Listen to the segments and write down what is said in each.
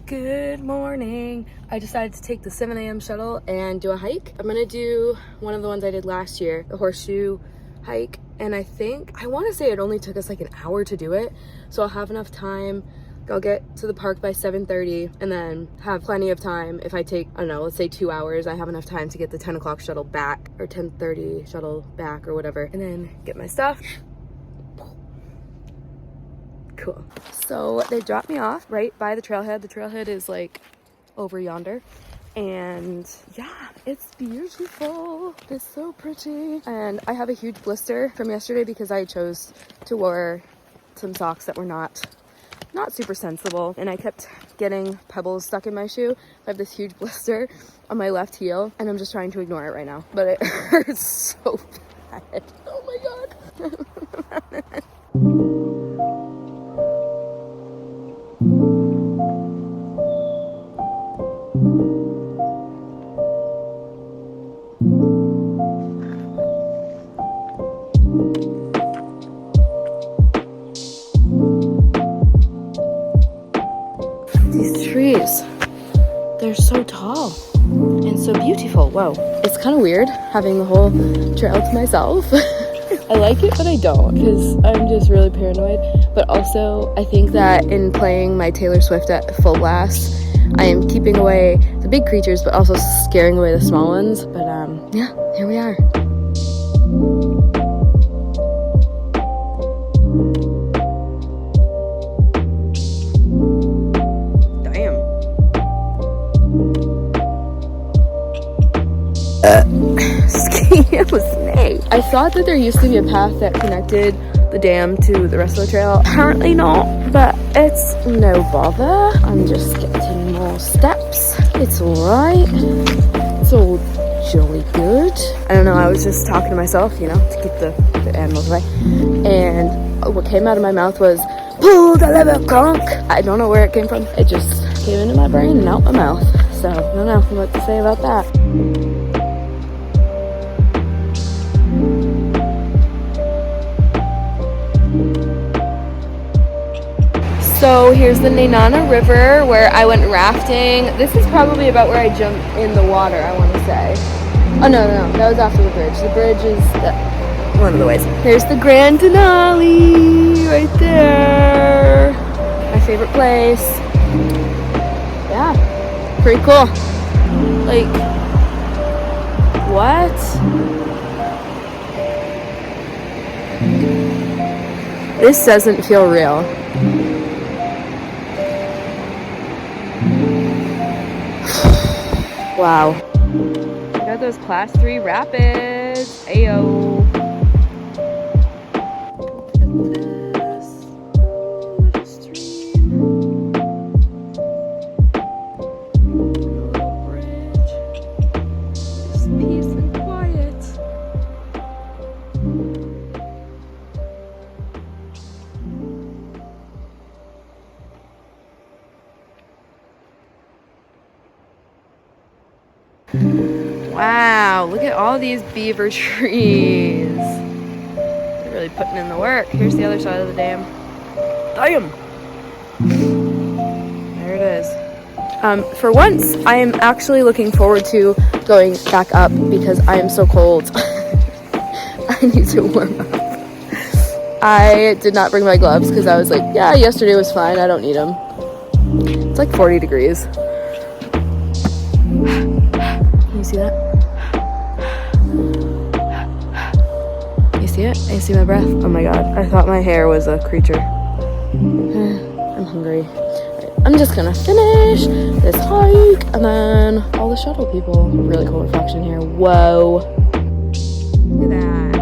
Good morning. I decided to take the 7 a.m. shuttle and do a hike. I'm gonna do one of the ones I did last year, the horseshoe hike. And I want to say it only took us like an hour to do it. So I'll have enough time. I'll get to the park by 7:30 and then have plenty of time. If I take, I don't know, let's say 2 hours, I have enough time to get the 10 o'clock shuttle back or 10:30 shuttle back or whatever, and then get my stuff. Cool. So they dropped me off right by the trailhead. The trailhead is like over yonder. And yeah, it's beautiful. It's so pretty. And I have a huge blister from yesterday because I chose to wear some socks that were not super sensible. And I kept getting pebbles stuck in my shoe. I have this huge blister on my left heel and I'm just trying to ignore it right now. But it hurts so bad. Oh my God. These trees, they're so tall and so beautiful. Whoa, it's kind of weird having the whole trail to myself. I like it, but I don't, because I'm just really paranoid. But also, I think that in playing my Taylor Swift at full blast, I am keeping away the big creatures, but also scaring away the small ones. But yeah, here we are. Excuse me. I thought that there used to be a path that connected the dam to the rest of the trail. Apparently not, but it's no bother. I'm just getting more steps. It's alright. It's all jolly good. I don't know, I was just talking to myself, you know, to keep the animals away. And what came out of my mouth was, pull the lever, conk. I don't know where it came from. It just came into my brain and out my mouth. So I don't know what to say about that. So here's the Nenana River where I went rafting. This is probably about where I jumped in the water, I want to say. Oh, no, that was after the bridge. The bridge is one of the ways. There's the Grand Denali right there. My favorite place. Yeah, pretty cool. Like, what? This doesn't feel real. Wow. Got those class 3 rapids. Ayo. Look at this. Little stream. Little bridge. Just peace and quiet. Wow, look at all these beaver trees. They're really putting in the work. Here's the other side of the dam. Damn! There it is. For once, I am actually looking forward to going back up because I am so cold. I need to warm up. I did not bring my gloves because I was like, yeah, yesterday was fine. I don't need them. It's like 40 degrees. Can you see that? You see it? You see my breath? Oh my God. I thought my hair was a creature. I'm hungry. Right, I'm just gonna finish this hike and then all the shuttle people. Really cool reflection here. Whoa. Look at that.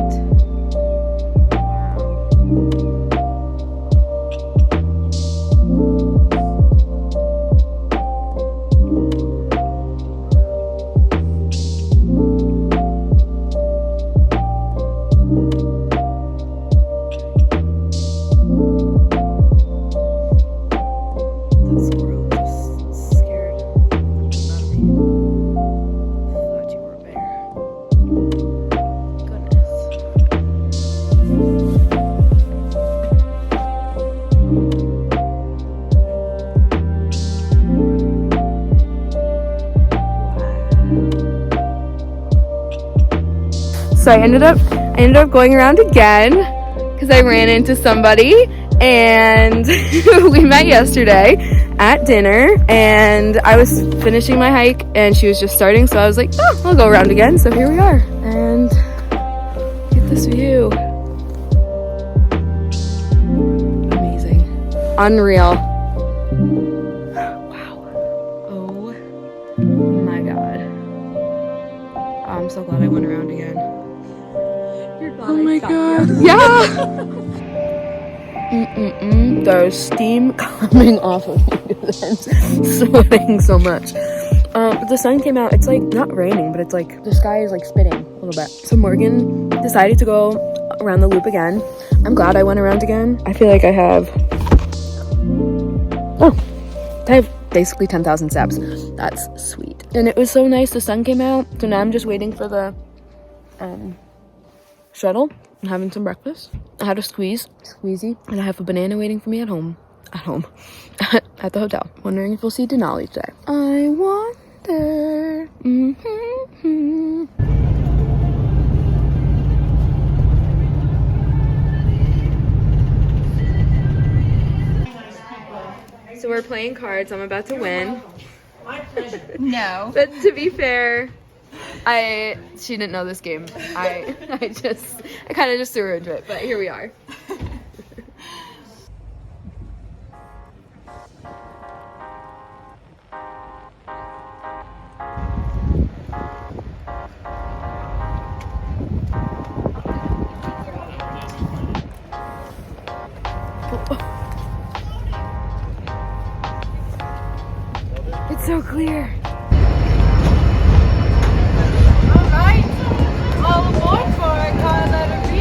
So I ended up going around again because I ran into somebody, and we met yesterday at dinner, and I was finishing my hike and she was just starting, so I was like, oh, I'll go around again. So here we are, and get this view. Amazing. Unreal. Wow. Oh my god. I'm so glad I went around again. Oh my god. Yeah. There's steam coming off of me because I'm sweating so much. But the sun came out. It's like not raining, but it's like the sky is like spinning a little bit. So Morgan decided to go around the loop again. I'm glad I went around again. I feel like I have basically 10,000 steps. That's sweet. And it was so nice. The sun came out. So now I'm just waiting for the shuttle. I'm having some breakfast. I had a squeezy, and I have a banana waiting for me at home. At the hotel. Wondering if we'll see Denali today. I wonder. So we're playing cards. I'm about to win. No. But to be fair, she didn't know this game. I kind of just threw her into it, but here we are. It's so clear. Alright, all aboard for car letter B.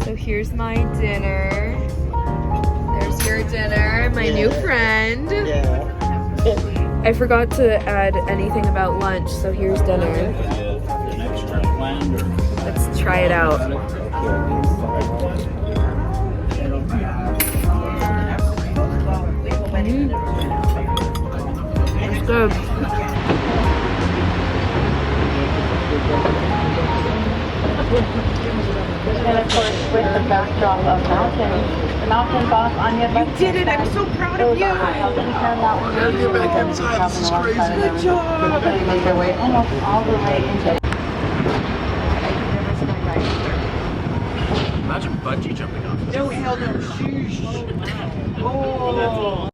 So here's my dinner. There's your dinner, my new friend. Yeah. I forgot to add anything about lunch, so here's dinner. Let's try it out. It's good. And of course, with the backdrop of mountains, the mountain boss on your left. You did it! I'm so proud of you! Get back inside, this is crazy. Good job! They make their way almost all the way into. Imagine bungee jumping off. No, hell no. Sheesh. Oh.